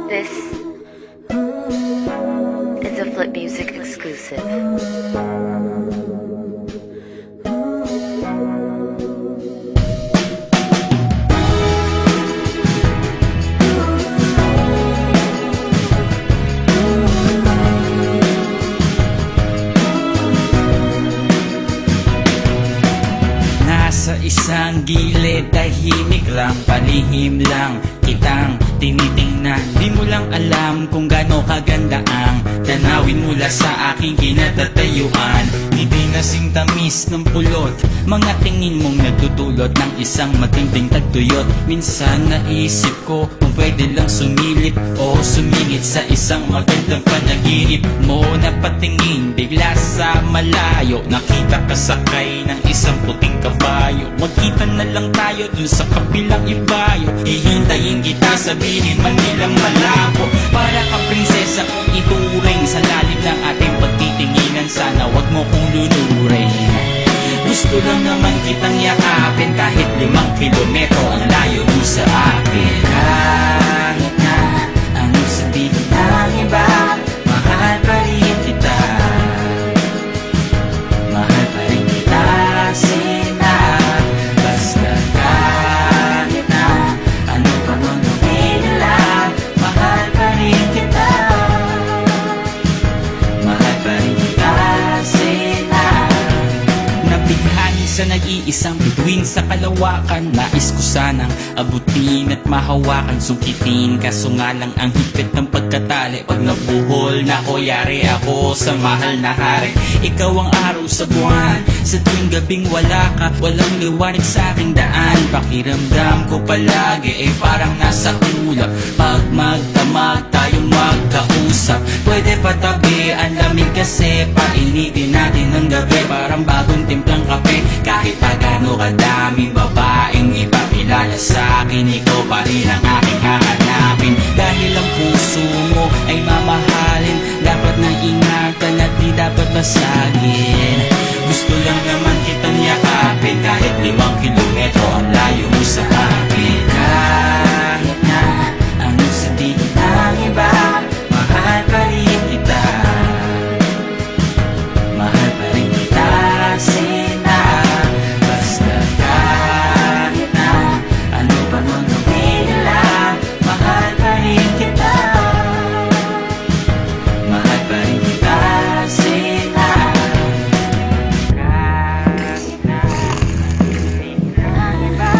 This is a Flip Music exclusive. Nasa isang gilid, tahimik lang, palihim lang kitang tinitingnan. Di mo lang alam kung gaano kaganda ang tanawin mula sa aking kinatatayuan. Hindi nasing tamis ng pulot, mga tingin mong nagdudulot ng isang matinding tagtuyot. Minsan naisip ko kung pwede lang sumilip o sumingit sa isang magandang panaginip mo. Napatingin bigla sa malayo, nakita ka sakay ng isang puting kabayo. Magkita na lang tayo dun sa kabilang ibayo, hihintayin kita, sabihin man nilang malabo. Para ka prinsesa kung ituring sa lalim ng ating pagtitinginan. Sana wag mo kong lunurin. Gusto lang naman kitang yakapin, kahit 5 kilometro ang layo mo sa akin. Kahit na ano sabihin ng iba, mahal pa rin kita. Mahal pa rin kita, sina. Basta kahit na ano pa mang gawin nila, mahal pa rin kita. Mahal pa rin kita, sina. Nabighani sa nag-iisang bituin sa kalawakan. Nais ko sanang abutin at mahawakan, sungkitin, kaso nga lang ang higpit ng pagkatali. Pag nabuhol na ko, yari ako sa mahal na hari. Ikaw ang araw sa buwan, sa tuwing gabing wala ka, walang liwanag sa aking daan. Pakiramdam ko palagi parang nasa kulap. Pag magdamag tayong magkausap, pwede patabi ang lamig kasi painitin natin ng gabi. Parang bagong timplang kape, kahit pa gaano kadaming babaeng ipakilala sa akin, ikaw pa rin ang aking hahanapin. Dahil ang puso mo ay mamahalin, dapat na ingatan at di dapat basagin. Gusto lang naman kitang yakapin, kahit 5 kilometro ang layo mo sa akin. Kahit na anong sabihin ng iba, mahal pa rin kita. Mahal pa rin kita, sina. Basta kahit na ano pa mang gawin nila, mahal pa rin kita. Mahal pa rin kita, sina. Kahit na sabihin ng iba,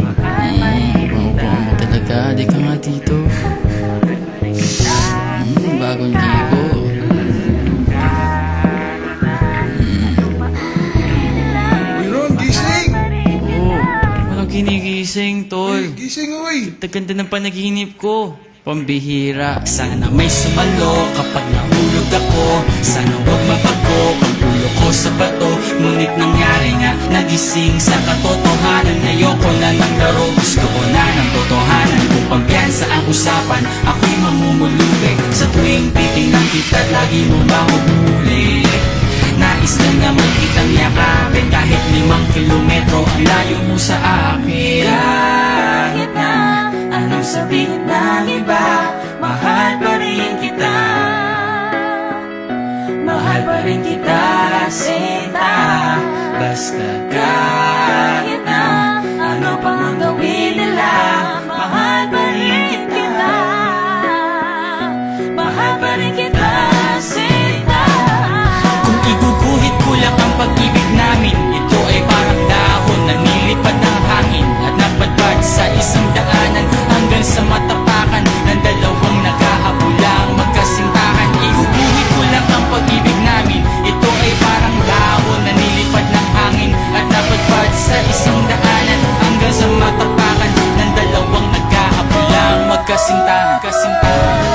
mahal pa rin kita. Talaga, di ka nga dito. Bagong ligo. Uy Ron, gising! Oo, walang kinigising, tol. Gising uy! Taganda ng panaginip ko. Pambihira. Sana may sumalo kapag nahulog ako. Sana huwag mapago ang ulo ko sa bato. Ngunit nangyari nga, nagising sa katotohanan. Ayoko na ng laro, gusto ko na ng totohanan. Kung pampiyansa ang usapan, ako'y mamumulubi. Sa tuwing titingnan kita, lagi mo mahuhuli. Nais na naman kitang yakapin, kahit 5 kilometro ang layo mo sa akin. Kahit na anong sabihin ng iba, mahal pa rin kita. Mahal pa rin kita, sinta. Basta kahit na ano pang ang gawin nila, mahal pa rin kita. Mahal pa rin kita, sinta. Kung iguguhit ko lang ang pag-ibig namin, ito ay parang dahon na nilipad ng hangin at napadpad sa isang daanan hanggang sa matapakan ng dalawang naghahabulang magkasintahan. Iguguhit ko lang ang pag-ibig namin, ito ay parang dahon na nilipad ng hangin at napadpad sa isang daanan hanggang sa matapakan ng dalawang naghahabulang magkasintahan.